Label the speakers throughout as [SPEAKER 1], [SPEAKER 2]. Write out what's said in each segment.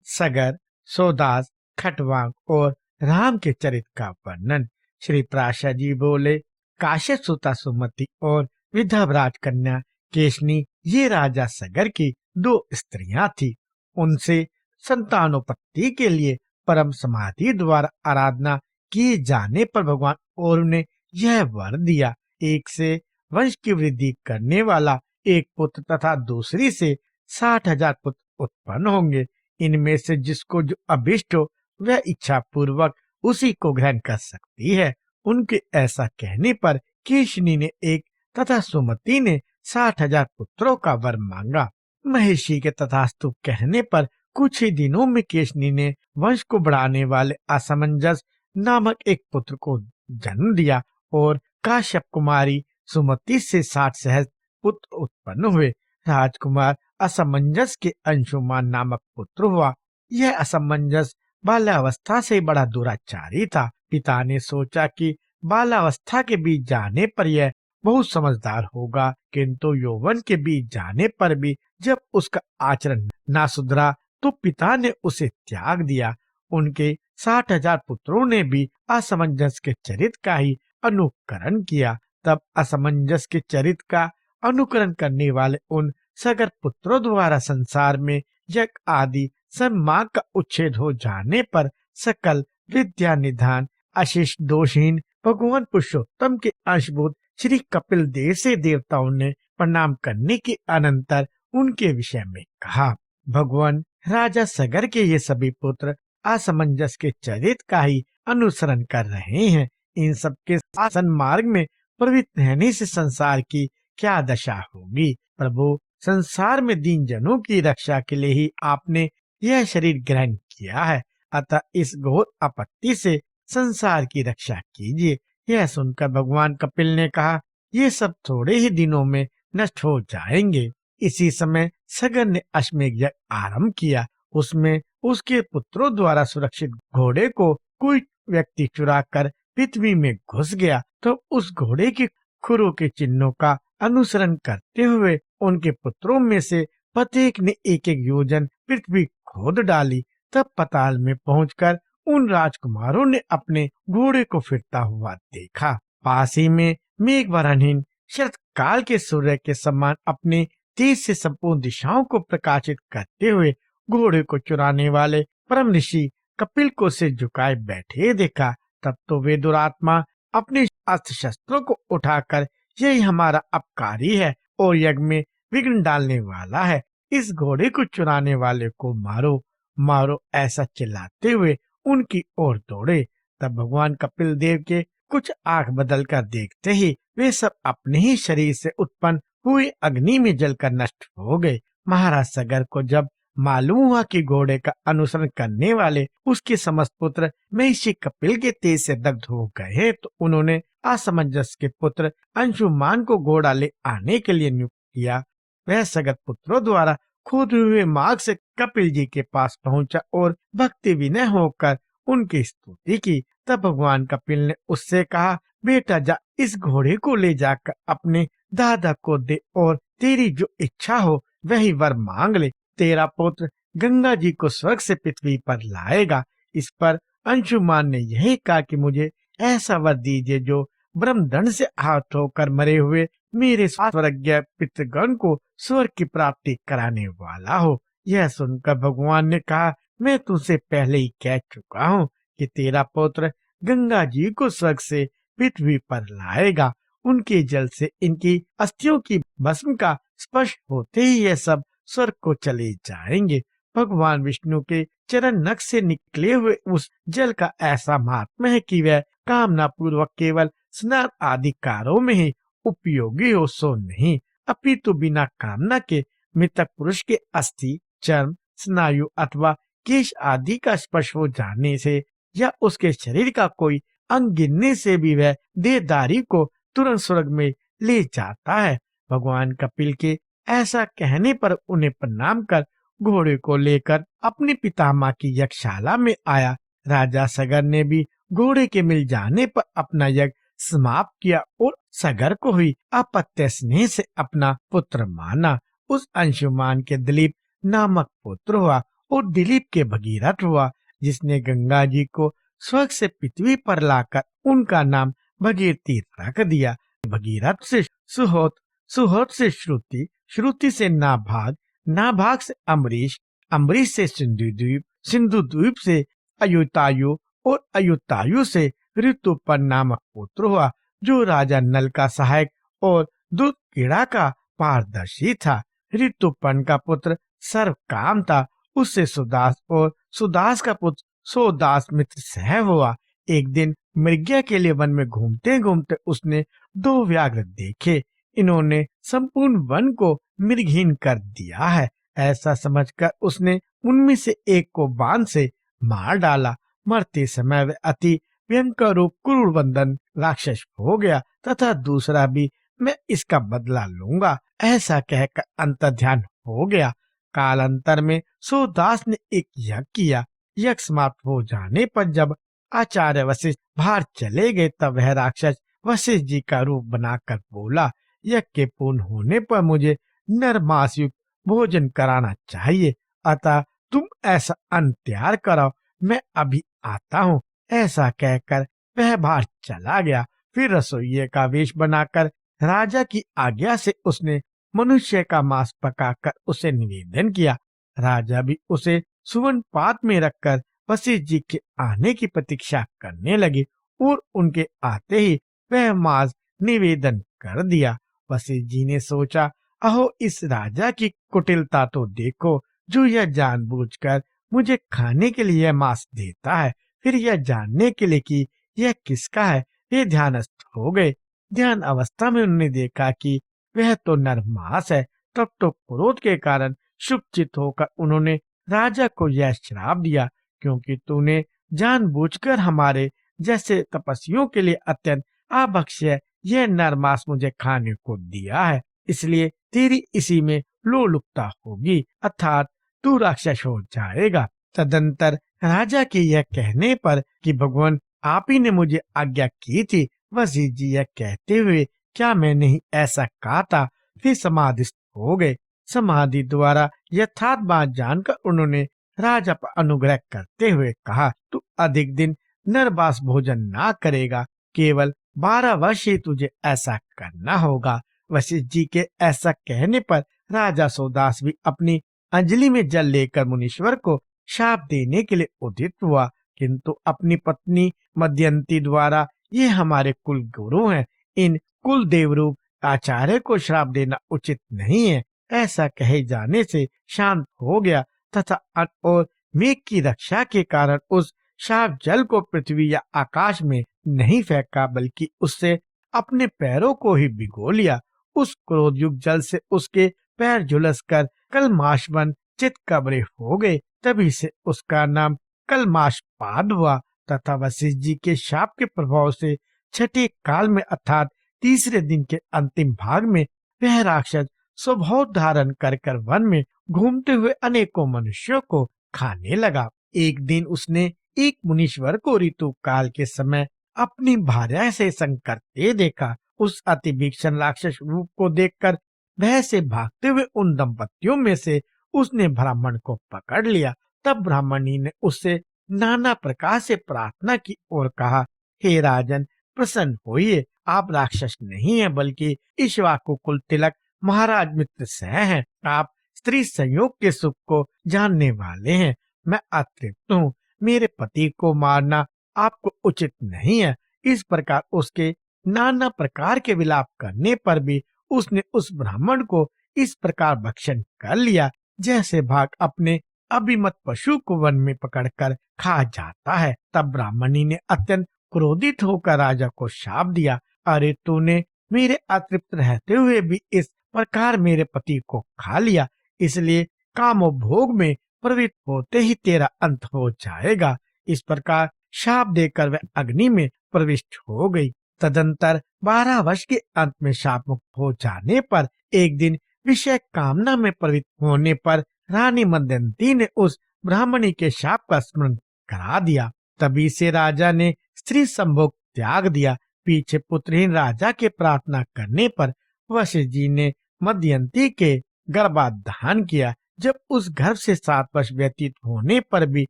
[SPEAKER 1] सगर, सोदास, खटवांग और राम के चरित्र का वर्णन। श्री प्राशा जी बोले, काश्यप सुता सुमति और विदर्भराज कन्या केशनी ये राजा सगर की दो स्त्रियां थी। उनसे संतानोत्पत्ति के लिए परम समाधि द्वारा आराधना किए जाने पर भगवान और ने यह वर दिया, एक से वंश की वृद्धि करने वाला एक पुत्र तथा दूसरी से 60,000 पुत्र उत्पन्न होंगे। इनमें से जिसको जो अभिष्ट हो वह इच्छा पूर्वक उसी को ग्रहण कर सकती है। उनके ऐसा कहने पर केशनी ने एक तथा सुमति ने 60,000 पुत्रों का वर मांगा। महेशी के तथास्तु कहने पर कुछ ही दिनों में केशनी ने वंश को बढ़ाने वाले असमंजस नामक एक पुत्र को जन्म दिया और काश्यप कुमारी सुमति से 60 सहस्त्र पुत्र उत्पन्न हुए। राजकुमार असमंजस के अंशुमान नामक पुत्र हुआ। यह असमंजस बाल्यावस्था से बड़ा दुराचारी था। पिता ने सोचा कि बाल्यावस्था के बीच जाने पर यह बहुत समझदार होगा, किंतु यौवन के बीच जाने पर भी जब उसका आचरण ना सुधरा तो पिता ने उसे त्याग दिया। उनके 60,000 पुत्रों ने भी असमंजस के चरित्र का ही अनुकरण किया। तब असमंजस के चरित्र का अनुकरण करने वाले उन सगर पुत्रों द्वारा संसार में यज्ञ आदि सम्मान का उच्छेद हो जाने पर सकल विद्या निधान अशेष दोषहीन भगवान पुरुषोत्तम के अंशभूत श्री कपिल देव से देवताओं ने प्रणाम करने के अनंतर उनके विषय में कहा, भगवान राजा सगर के ये सभी पुत्र असमंजस के चरित्र का ही अनुसरण कर रहे हैं। इन सब के शासन मार्ग में प्रवृत्त रहने से संसार की क्या दशा होगी। प्रभु, संसार में दीन जनों की रक्षा के लिए ही आपने यह शरीर ग्रहण किया है, अतः इस घोर आपत्ति से संसार की रक्षा कीजिए। यह सुनकर भगवान कपिल ने कहा, ये सब थोड़े ही दिनों में नष्ट हो जाएंगे। इसी समय सगर ने अश्वमेध यज्ञ आरंभ किया। उसमें उसके पुत्रों द्वारा सुरक्षित घोड़े को कोई व्यक्ति चुरा कर पृथ्वी में घुस गया, तो उस घोड़े के खुरों के चिन्हों का अनुसरण करते हुए उनके पुत्रों में से प्रत्येक ने एक एक योजन पृथ्वी खोद डाली। तब पाताल में पहुंचकर उन राजकुमारों ने अपने घोड़े को फिरता हुआ देखा। पास ही में मेघवरणहीन शरत काल के सूर्य के समान अपने तेज से संपूर्ण दिशाओं को प्रकाशित करते हुए घोड़े को चुराने वाले परम ऋषि कपिल को से झुकाए बैठे देखा। तब तो वे दुरात्मा अपने अस्त्र शस्त्रों को उठाकर, यही हमारा अपकारी है और यज्ञ में विघ्न डालने वाला है, इस घोड़े को चुराने वाले को मारो मारो ऐसा चिल्लाते हुए उनकी ओर दौड़े। तब भगवान कपिल देव के कुछ आंख बदल कर देखते ही वे सब अपने ही शरीर से उत्पन्न हुए अग्नि में जलकर नष्ट हो गए। महाराज सगर को जब मालूम हुआ कि घोड़े का अनुसरण करने वाले उसके समस्त पुत्र महिषी कपिल के तेज से दग्ध हो गए, तो उन्होंने असमंजस के पुत्र अंशुमान को घोड़ा ले आने के लिए नियुक्त किया। वह सगर पुत्रों द्वारा खोदे हुए मार्ग से कपिल जी के पास पहुंचा और भक्ति विनय होकर उनकी स्तुति की। तब भगवान कपिल ने उससे कहा, बेटा जा, इस घोड़े को ले जाकर अपने दादा को दे और तेरी जो इच्छा हो वही वर मांग ले। तेरा पुत्र गंगा जी को स्वर्ग से पृथ्वी पर लाएगा। इस पर अंशुमान ने यही कहा कि मुझे ऐसा वर दीजिए जो ब्रह्मदंड से आहत होकर मरे हुए मेरे स्वर्गीय पितृगण को स्वर्ग की प्राप्ति कराने वाला हो। यह सुनकर भगवान ने कहा, मैं तुझसे पहले ही कह चुका हूँ कि तेरा पुत्र गंगा जी को स्वर्ग से पृथ्वी पर लाएगा। उनके जल से इनकी अस्थियों की भस्म का स्पर्श होते ही यह सब स्वर्ग को चले जाएंगे। भगवान विष्णु के चरण नख से निकले हुए उस जल का ऐसा महात्म्य है कि वह कामना पूर्वक केवल स्नान आदि कार्यों में ही उपयोगी हो, सो नहीं, अपितु बिना कामना के मृतक पुरुष के अस्थि, चर्म, स्नायु अथवा केश आदि का स्पर्श हो जाने से या उसके शरीर का कोई अंग गिरने से भी वह देहधारी को तुरंत स्वर्ग में ले जाता है। भगवान कपिल के ऐसा कहने पर उन्हें प्रणाम कर घोड़े को लेकर अपने पितामह की यज्ञशाला में आया। राजा सगर ने भी घोड़े के मिल जाने पर अपना यज्ञ समाप्त किया और सगर को हुई अपत्य स्नेह से अपना पुत्र माना। उस अंशुमान के दिलीप नामक पुत्र हुआ। और दिलीप के भगीरथ हुआ, जिसने गंगा जी को स्वर्ग से पृथ्वी पर लाकर उनका नाम भगीरथी रख दिया। भगीरथ से सुहोत, सुहोत से श्रुति, श्रुति से नाभाग, नाभाग से अम्बरीश, अम्बरीश से सिंधु द्वीप, सिंधु द्वीप से अयुतायु और अयुतायु से ऋतुपन नामक पुत्र हुआ, जो राजा नल का सहायक और दूत कीड़ा का पारदर्शी था। ऋतुपन का पुत्र सर्वकाम था, उससे सुदास और सुदास का पुत्र सोदास मित्र सह हुआ। एक दिन मृग्या के लिए वन में घूमते घूमते उसने दो व्याघ्र देखे। इन्होंने संपूर्ण वन को मृगहीन कर दिया है। ऐसा समझकर उसने उनमें से एक को बाण से मार डाला। मरते समय वह अति भयंकर रूप क्रूरवंदन राक्षस हो गया तथा दूसरा भी मैं इसका बदला लूंगा, ऐसा कहकर अंतर्ध्यान हो गया। कालांतर में सोदास ने एक यज्ञ किया। यज्ञ समाप्त हो जाने पर जब आचार्य वशिष्ठ बाहर चले गए तब वह राक्षस वशिष्ठ जी का रूप बनाकर बोला, यज्ञ के पूर्ण होने पर मुझे नरमांस युक्त भोजन कराना चाहिए, अतः तुम ऐसा अन्न तैयार कराओ, मैं अभी आता हूँ। ऐसा कहकर वह बाहर चला गया। फिर रसोइये का वेश बनाकर राजा की आज्ञा से उसने मनुष्य का मांस पकाकर उसे निवेदन किया। राजा भी उसे सुवर्ण पात्र में रखकर वशिष्ठ जी के आने की प्रतीक्षा करने लगे और उनके आते ही वह मांस निवेदन कर दिया। वशिष्ठ जी ने सोचा, अहो इस राजा की कुटिलता तो देखो, जो यह जानबूझकर मुझे खाने के लिए मांस देता है, फिर यह जानने के लिए कि यह किसका है। वे ध्यानस्थ हो गए। ध्यान अवस्था में उन्होंने देखा कि वह तो नरमांस है। तब तो क्रोध के कारण शुभचित होकर उन्होंने राजा को यह श्राप दिया, क्योंकि तूने जानबूझकर हमारे जैसे तपस्वियों के लिए अत्यंत आवश्यक यह नरमांस मुझे खाने को दिया है, इसलिए तेरी इसी में लोलुपता होगी, अर्थात तू राक्षस हो जाएगा। तदंतर राजा के यह कहने पर कि भगवान आप ही ने मुझे आज्ञा की थी, वशिष्ठ जी यह कहते हुए क्या मैंने ही ऐसा कहा था, फिर समाधिस्थ हो गए। समाधि द्वारा यथार्थ बात जानकर उन्होंने राजा पर अनुग्रह करते हुए कहा, तू अधिक दिन नरमांस भोजन ना करेगा, केवल 12 वर्ष ही तुझे ऐसा करना होगा। वशिष्ठ जी के ऐसा कहने पर राजा सोदास भी अपनी अंजलि में जल लेकर मुनीश्वर को शाप देने के लिए उदित हुआ, किंतु अपनी पत्नी मदयंती द्वारा ये हमारे कुल गुरु हैं, इन कुल देवरूप आचार्य को श्राप देना उचित नहीं है, ऐसा कहे जाने से शांत हो गया तथा अन्न और मेघ की रक्षा के कारण उस शाप जल को पृथ्वी या आकाश में नहीं फेंका, बल्कि उससे अपने पैरों को ही भिगो लिया। उस क्रोध युक्त जल से उसके पैर झुलसकर कलमाशवन चितकबरे हो गए। तभी से उसका नाम कलमाशपाद हुआ तथा वशिष्ठ जी के शाप के प्रभाव से छठे काल में अर्थात तीसरे दिन के अंतिम भाग में वह राक्षस स्वभाव धारण कर वन में घूमते हुए अनेकों मनुष्यों को खाने लगा। एक दिन उसने एक मुनीश्वर को ऋतु काल के समय अपनी भार्या से संग करते देखा। उस अति भीषण राक्षस रूप को देखकर भय से भागते हुए उन दंपतियों में से उसने ब्राह्मण को पकड़ लिया। तब ब्राह्मणी ने उससे नाना प्रकार से प्रार्थना की और कहा, हे राजन प्रसन्न होइए, आप राक्षस नहीं हैं बल्कि इक्ष्वाकु कुल तिलक महाराज मित्र सह हैं। आप स्त्री संयोग के सुख को जानने वाले हैं। मैं अतृप्त हूँ, मेरे पति को मारना आपको उचित नहीं है। इस प्रकार उसके नाना प्रकार के विलाप करने पर भी उसने उस ब्राह्मण को इस प्रकार भक्षण कर लिया जैसे भाग अपने अभिमत पशु को वन में पकड़कर खा जाता है। तब ब्राह्मणी ने अत्यंत क्रोधित होकर राजा को शाप दिया, अरे तूने मेरे अतृप्त रहते हुए भी इस प्रकार मेरे पति को खा लिया, इसलिए कामोभोग में प्रवृत्त होते ही तेरा अंत हो जाएगा। इस प्रकार शाप देकर वह अग्नि में प्रविष्ट हो गई। तदंतर 12 वर्ष के अंत में शाप मुक्त हो जाने पर एक दिन विषय कामना में प्रवृत्त होने पर रानी मदयंती ने उस ब्राह्मणी के शाप का स्मरण करा दिया। तभी से राजा ने स्त्री संभोग त्याग दिया। पीछे पुत्रहीन राजा के प्रार्थना करने पर वशिष्ठ जी ने मदयंती के गर्भाधान किया। जब उस गर्भ से 7 वर्ष व्यतीत होने पर भी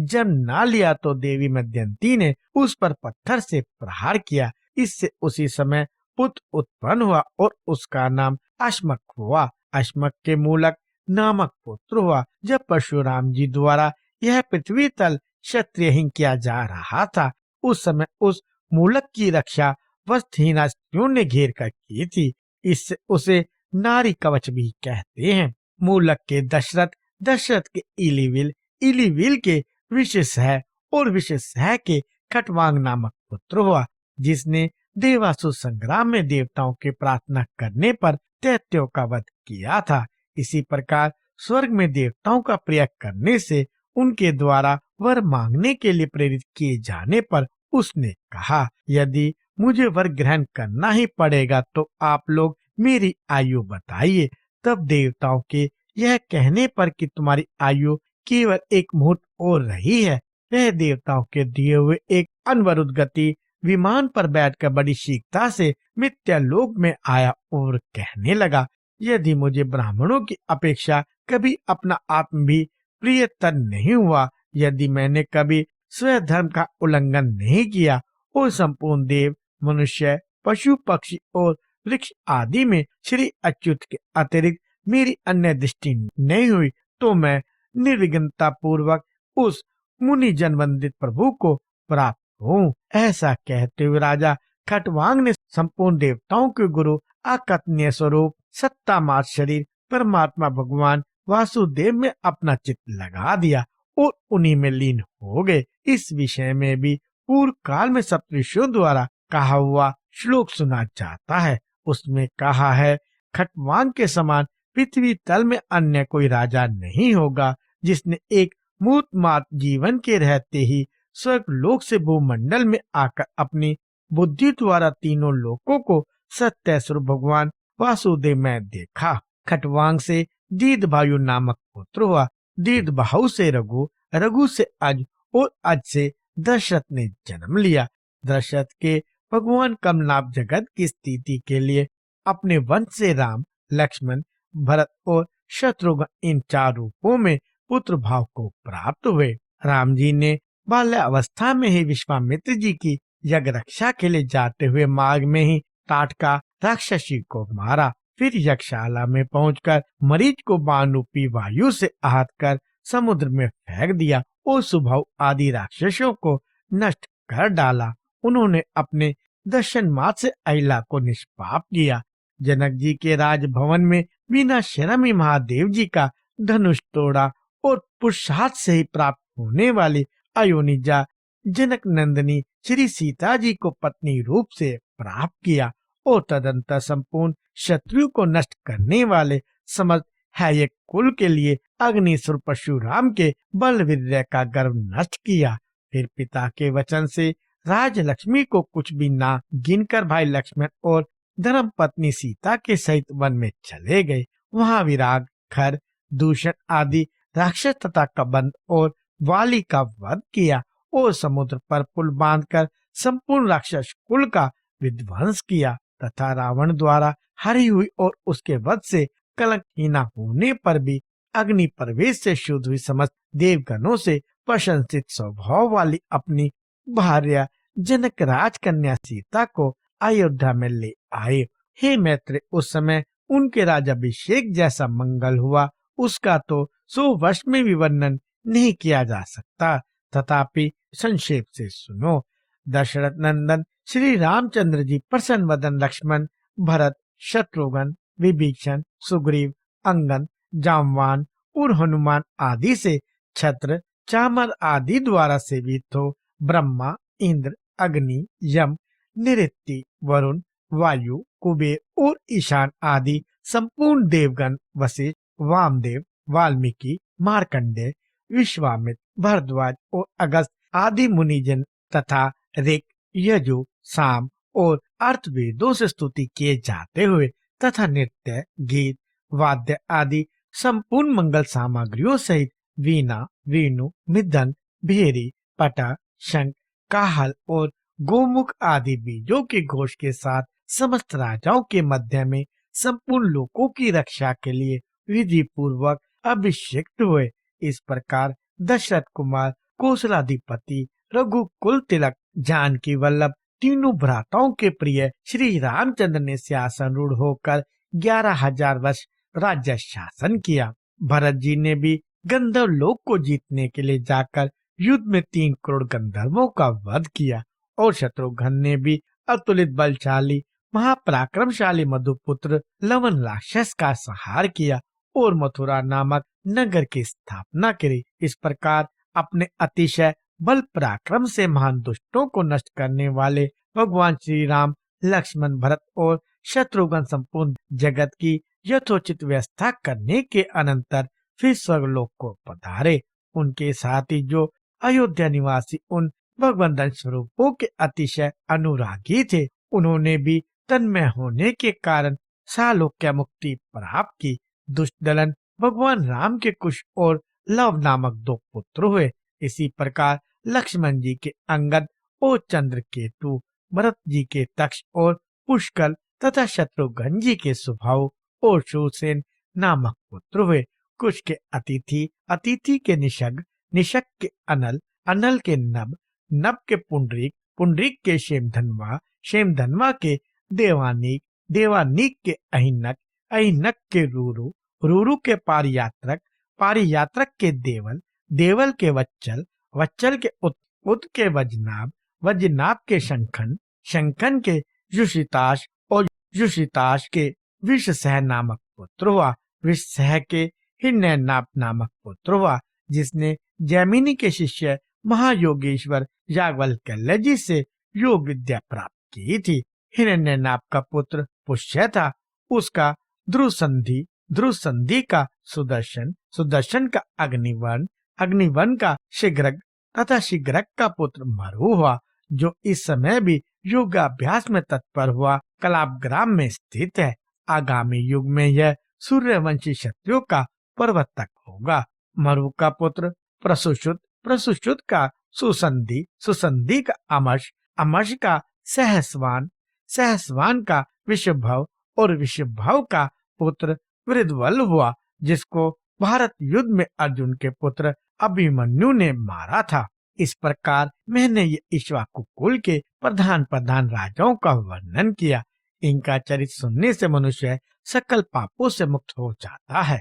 [SPEAKER 1] जन्म ना लिया तो देवी मदयंती ने उस पर पत्थर से प्रहार किया। इससे उसी समय पुत्र उत्पन्न हुआ और उसका नाम अश्मक हुआ। अश्मक के मूलक नामक पुत्र हुआ। जब परशुराम जी द्वारा यह पृथ्वी तल क्षत्रियहीन किया जा रहा था, उस समय उस मूलक की रक्षा वस्त्रहीना स्त्रियों ने घेर कर की थी। इससे उसे नारी कवच भी कहते हैं। मूलक के दशरथ, दशरथ के इलीविल, इलीविल के विशेषह और विशेषह के खटवांग नामक पुत्र हुआ, जिसने देवासुर संग्राम में देवताओं के प्रार्थना करने पर दैत्यों का वध किया था। इसी प्रकार स्वर्ग में देवताओं का प्रयोग करने से उनके द्वारा वर मांगने के लिए प्रेरित किए जाने पर उसने कहा, यदि मुझे वर ग्रहण करना ही पड़ेगा तो आप लोग मेरी आयु बताइए। तब देवताओं के यह कहने पर कि तुम्हारी आयु केवल एक मुहूर्त और रही है, वह देवताओं के दिए हुए एक अनवरुद्ध गति विमान पर बैठकर बड़ी शीघ्रता से मिथ्यालोक में आया और कहने लगा, यदि मुझे ब्राह्मणों की अपेक्षा कभी अपना आत्म भी प्रियतर नहीं हुआ, यदि मैंने कभी स्वधर्म का उल्लंघन नहीं किया और संपूर्ण देव, मनुष्य, पशु, पक्षी और वृक्ष आदि में श्री अच्युत के अतिरिक्त मेरी अन्य दृष्टि नहीं हुई, तो मैं निर्विघ्नता पूर्वक उस मुनि जनवंदित प्रभु को प्राप्त हूँ। ऐसा कहते हुए राजा खटवांग ने संपूर्ण देवताओं के गुरु, अकथनीय स्वरूप, सत्तामार शरीर परमात्मा भगवान वासुदेव में अपना चित्त लगा दिया और उन्हीं में लीन हो गए। इस विषय में भी पूर्व काल में सप्तऋषियों द्वारा कहा हुआ श्लोक सुना जाता है। उसमें कहा है, खटवांग के समान पृथ्वी तल में अन्य कोई राजा नहीं होगा, जिसने एक मूर्त मात्र जीवन के रहते ही स्वर्ग लोक से भूमंडल में आकर अपनी बुद्धि द्वारा तीनों लोकों को सत्य स्वरूप भगवान वासुदेव में देखा। खटवांग से दीर्घभायु नामक पुत्र हुआ। दीर्घबाहु से रघु, रघु से अज और अज से दशरथ ने जन्म लिया। दशरथ के भगवान कमलाप जगत की स्थिति के लिए अपने वंश से राम, लक्ष्मण, भरत और शत्रुघ्न इन 4 रूपों में पुत्र भाव को प्राप्त हुए। राम जी ने बाल्यावस्था में ही विश्वामित्र जी की यज्ञ रक्षा के लिए जाते हुए मार्ग में ही टाटका राक्षसी को मारा। फिर यज्ञशाला में पहुंचकर मरीच को बाण रूपी वायु से आहत कर समुद्र में फेंक दिया और सुभाव आदि राक्षसों को नष्ट कर डाला। उन्होंने अपने दर्शन मात्र से अहिला को निष्पाप किया। जनक जी के राजभवन में बिना शर्म ही महादेव जी का धनुष तोड़ा और पुरुषार्थ से ही प्राप्त होने वाली अयोनिजा जनक नंदिनी श्री सीता जी को पत्नी रूप से प्राप्त किया और तदंतर संपूर्ण शत्रु को नष्ट करने वाले समस्त है कुल के लिए अग्निसुर परशुराम के बल वीर्य का गर्व नष्ट किया। फिर पिता के वचन से राज लक्ष्मी को कुछ भी ना गिनकर भाई लक्ष्मण और धर्म पत्नी सीता के सहित वन में चले गए। वहां विराग, खर, दूषण आदि राक्षस तथा कबंध और वाली का वध किया और समुद्र पर पुल बांधकर संपूर्ण राक्षस कुल का विध्वंस किया तथा रावण द्वारा हरी हुई और उसके वध से कलंकहीना होने पर भी अग्नि प्रवेश से शुद्ध हुई समस्त देवगणों से प्रशंसित स्वभाव वाली अपनी भार्या जनक राजकन्या सीता को अयोध्या में ले आए। हे मैत्र, उस समय उनके राजाभिषेक जैसा मंगल हुआ उसका तो 100 वर्ष में भी वर्णन नहीं किया जा सकता। तथापि संक्षेप से सुनो। दशरथ नंदन श्री रामचंद्र जी प्रसन्न वदन लक्ष्मण, भरत, शत्रुघ्न, विभीषण, सुग्रीव, अंगद, जामवान और हनुमान आदि से छत्र, चामर आदि द्वारा सेवित हो ब्रह्मा, इंद्र, अग्नि, यम, निऋत्ति, वरुण, वायु, कुबेर और ईशान आदि संपूर्ण देवगण वशिष्ठ, वामदेव, वाल्मीकि, मार्कंडेय, विश्वामित्र, भरद्वाज और अगस्त आदि मुनिजन तथा ऋक, यजु, साम और अर्थवेदों से स्तुति किए जाते हुए तथा नृत्य, गीत, वाद्य आदि संपूर्ण मंगल सामग्रियों सहित वीणा, वेणु, मृदंग, भेरी, पटा, शंख, काहल और गोमुख आदि बीजों के घोष के साथ समस्त राजाओं के मध्य में संपूर्ण लोकों की रक्षा के लिए विधि पूर्वक अभिषिक्त हुए। इस प्रकार दशरथ कुमार, कौशलाधिपति, रघुकुल तिलक, जानकी वल्लभ तीनों भ्राताओं के प्रिय श्री रामचंद्र ने सिंहासन रूढ़ होकर 11,000 वर्ष राज्य शासन किया। भरत जी ने भी गंधर्व लोक को जीतने के लिए जाकर युद्ध में 3 करोड़ गंधर्वों का वध किया और शत्रुघ्न ने भी अतुलित बलशाली महापराक्रमशाली मधुपुत्र लवन राक्षस का संहार किया और मथुरा नामक नगर की स्थापना करी। इस प्रकार अपने अतिशय बल पराक्रम से महान दुष्टों को नष्ट करने वाले भगवान श्री राम, लक्ष्मण, भरत और शत्रुघ्न संपूर्ण जगत की यथोचित व्यवस्था करने के अनंतर फिर स्वर्गलोक को पधारे। उनके साथ ही जो अयोध्या निवासी उन भगवंतन स्वरूपों के अतिशय अनुरागी थे, उन्होंने भी तन्मय होने के कारण सालोक्य मुक्ति प्राप्त की। दुष्ट दलन भगवान राम के कुश और लव नामक 2 पुत्र हुए। इसी प्रकार लक्ष्मण जी के अंगद और चंद्रकेतु, भरत जी के तक्ष और पुष्कल तथा शत्रुघ्न जी के सुभाव और सुसेन नामक पुत्र हुए। कुश के अतिथि, अतिथि के निषग, निषग के अनल, अनल के नभ, नभ के पुंडरीक, पुंडरीक के शेमधनवा, शेमधनवा के देवानीक, देवानीक के अहिनक, अहिनक के रूरु, रूरु के पारियात्रक, पारियात्रक के देवल, देवल के वच्चल, वच्चल के उत, उत के वजनाभ, वजनाभ के शंखन, शंखन के युषिताश और युषिताश के विषसह नामक पुत्र हुआ। विषसह के हिरण्यनाभ नामक पुत्र हुआ, जिसने जैमिनी के शिष्य महायोगेश्वर याज्ञवल्क्य जी से योग विद्या प्राप्त की थी। हिरण्यनाभ का पुत्र पुष्य था, उसका ध्रुवसंधि, ध्रुवसंधि का सुदर्शन, सुदर्शन का अग्निवर्ण, अग्निवर्ण का शीघ्रक तथा शीघ्रक का पुत्र मरु हुआ, जो इस समय भी योगाभ्यास में तत्पर हुआ कलापग्राम में स्थित है। आगामी युग में यह सूर्यवंशी क्षत्रियों का प्रवर्तक होगा। मरु का पुत्र प्रसुश्रुत, प्रसुश्रुत का सुसंधि, सुसंधि का अमर्ष, अमर्ष का सहस्वान, सहस्वान का विषभव और विषभव का पुत्र वृद्धवल हुआ, जिसको भारत युद्ध में अर्जुन के पुत्र अभिमन्यु ने मारा था। इस प्रकार मैंने ये इक्ष्वाकु कुल के प्रधान प्रधान राजाओं का वर्णन किया। इनका चरित्र सुनने से मनुष्य सकल पापों से मुक्त हो जाता है।